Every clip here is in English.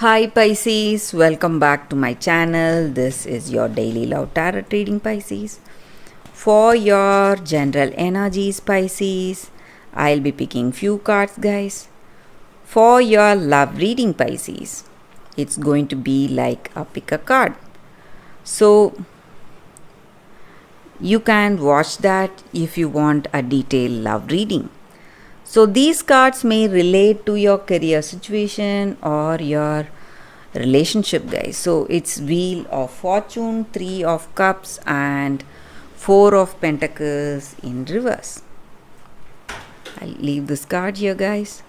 Hi Pisces, welcome back to my channel. This is your daily love tarot reading, Pisces. For your general energies, Pisces, I'll be picking few cards, guys. For your love reading, Pisces, it's going to be like a pick a card. So you can watch that if you want a detailed love reading. So these cards may relate to your career situation or your relationship, guys. So it's Wheel of Fortune, 3 of Cups and 4 of Pentacles in reverse. I'll leave this card here, guys.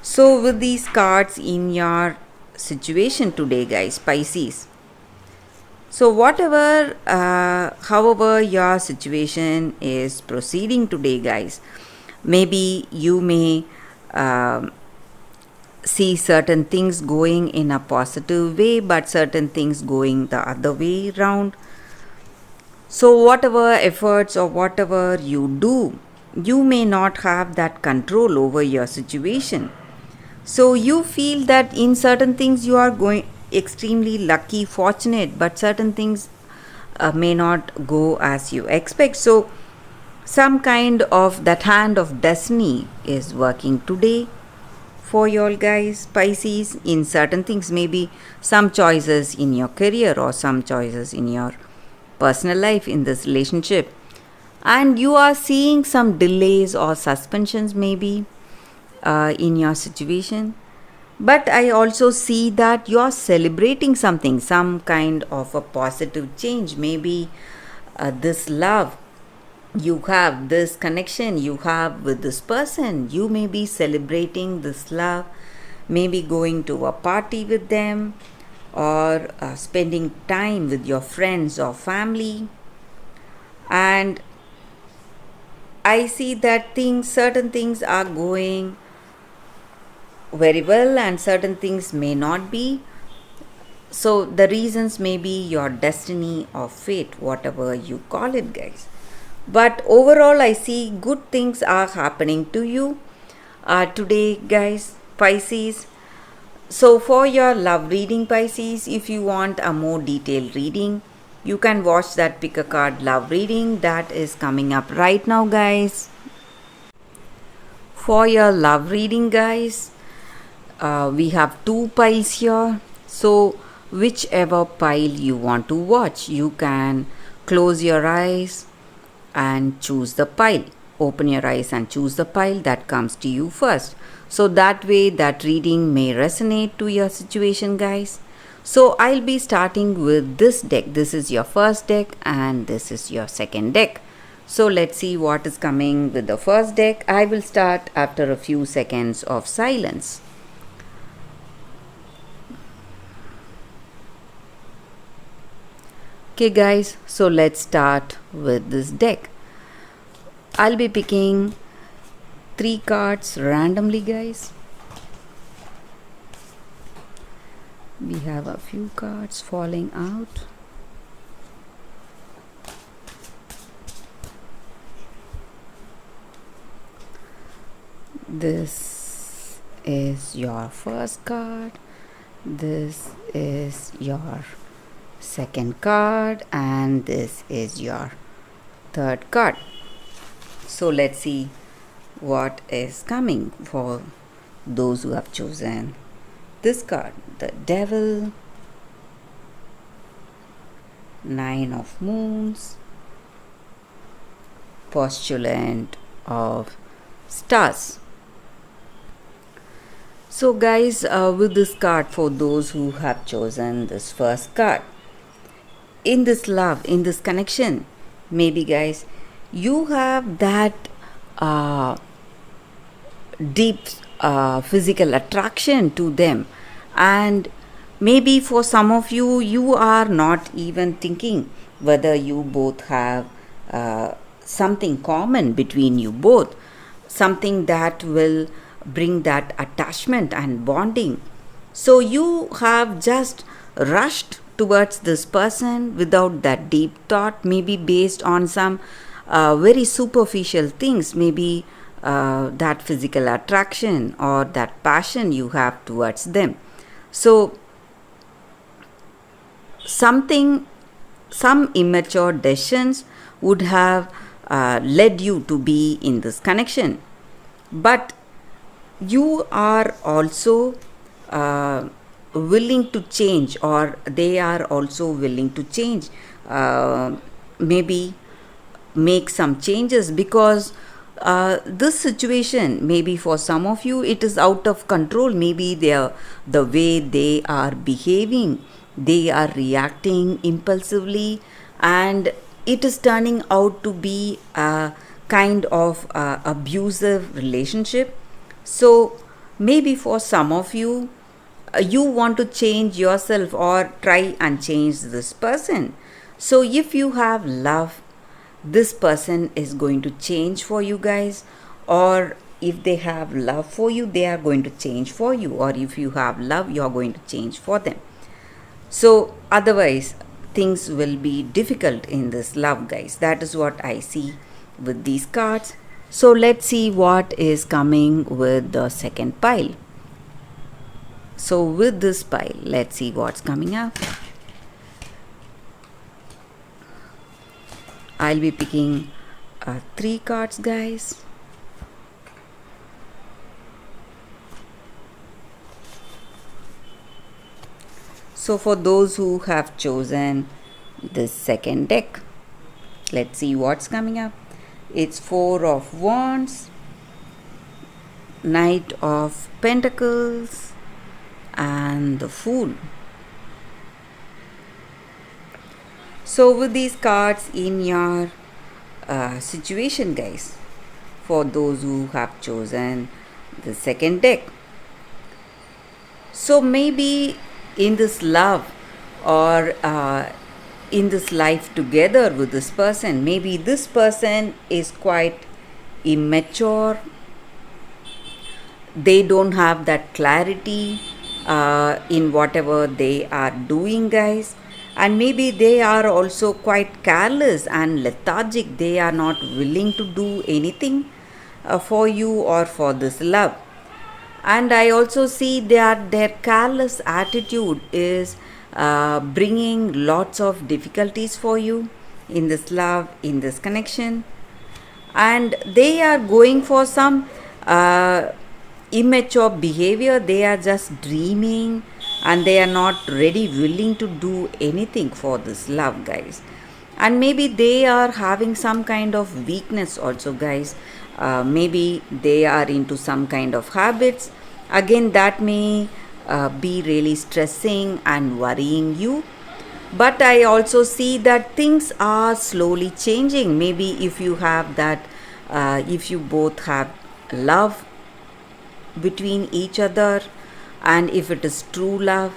So with these cards in your situation today, guys, Pisces, so however your situation is proceeding today, guys, maybe you may see certain things going in a positive way, but certain things going the other way round. So whatever efforts or whatever you do, you may not have that control over your situation. So you feel that in certain things you are going extremely lucky, fortunate, but certain things may not go as you expect. So some kind of that hand of destiny is working today for y'all, guys, Pisces. In certain things, maybe some choices in your career or some choices in your personal life, in this relationship, and you are seeing some delays or suspensions maybe in your situation. But I also see that you are celebrating something, some kind of a positive change, maybe this love you have, this connection you have with this person. You may be celebrating this love, maybe going to a party with them, or spending time with your friends or family. And I see that certain things are going very well and certain things may not be. So the reasons may be your destiny or fate, whatever you call it, guys. But overall, I see good things are happening to you today, guys, Pisces. So for your love reading, Pisces, if you want a more detailed reading, you can watch that pick a card love reading that is coming up right now, guys. For your love reading, guys, we have 2 piles here. So whichever pile you want to watch, you can close your eyes and choose the pile. Open your eyes and choose the pile that comes to you first. So that way that reading may resonate to your situation, guys. So I'll be starting with this deck. This is your first deck and this is your second deck. So let's see what is coming with the first deck. I will start after a few seconds of silence. Okay, guys, so let's start with this deck. I'll be picking 3 cards randomly, guys. We have a few cards falling out. This is your first card. This is your second card and this is your third card. So let's see what is coming for those who have chosen this card. The Devil, 9 of Moons, Postulant of Stars. So guys, with this card, for those who have chosen this first card, in this love, in this connection, maybe, guys, you have that deep physical attraction to them, and maybe for some of you, you are not even thinking whether you both have something common between you both, something that will bring that attachment and bonding. So you have just rushed towards this person without that deep thought, maybe based on some very superficial things, maybe that physical attraction or that passion you have towards them. So something, some immature decisions would have led you to be in this connection, but you are also willing to change, or they are also willing to change, maybe make some changes, because this situation, maybe for some of you it is out of control. Maybe the way they are behaving, they are reacting impulsively, and it is turning out to be a kind of abusive relationship. So maybe for some of you, you want to change yourself or try and change this person. So if you have love, this person is going to change for you guys, or if they have love for you, they are going to change for you, or if you have love, you are going to change for them. So otherwise things will be difficult in this love, guys. That is what I see with these cards. So let's see what is coming with the second pile. So with this pile, let's see what's coming up. I'll be picking 3 cards, guys. So for those who have chosen this second deck, let's see what's coming up. It's 4 of Wands, Knight of Pentacles, and the Fool. So with these cards in your situation, guys, for those who have chosen the second deck, so maybe in this love, or in this life together with this person, maybe this person is quite immature. They don't have that clarity in whatever they are doing, guys. And maybe they are also quite careless and lethargic. They are not willing to do anything for you or for this love. And I also see that their careless attitude is bringing lots of difficulties for you in this love, in this connection. And they are going for some immature behavior. They are just dreaming, and they are not ready, willing to do anything for this love, guys. And maybe they are having some kind of weakness also, guys. Maybe they are into some kind of habits. Again, that may be really stressing and worrying you. But I also see that things are slowly changing. Maybe if you have that, if you both have love between each other, and if it is true love,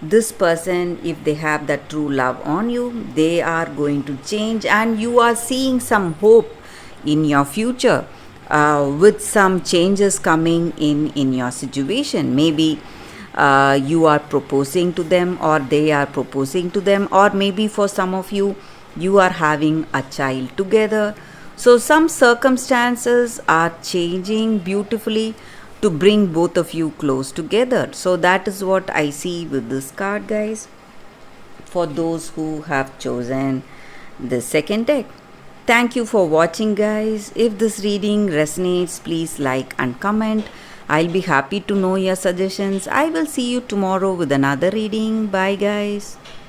this person, if they have that true love on you, they are going to change, and you are seeing some hope in your future, with some changes coming in your situation. Maybe you are proposing to them, or they are proposing to them, or maybe for some of you, you are having a child together. So some circumstances are changing beautifully to bring both of you close together. So that is what I see with this card, guys, for those who have chosen the second deck. Thank you for watching, guys. If this reading resonates, please like and comment. I'll be happy to know your suggestions. I will see you tomorrow with another reading. Bye, guys.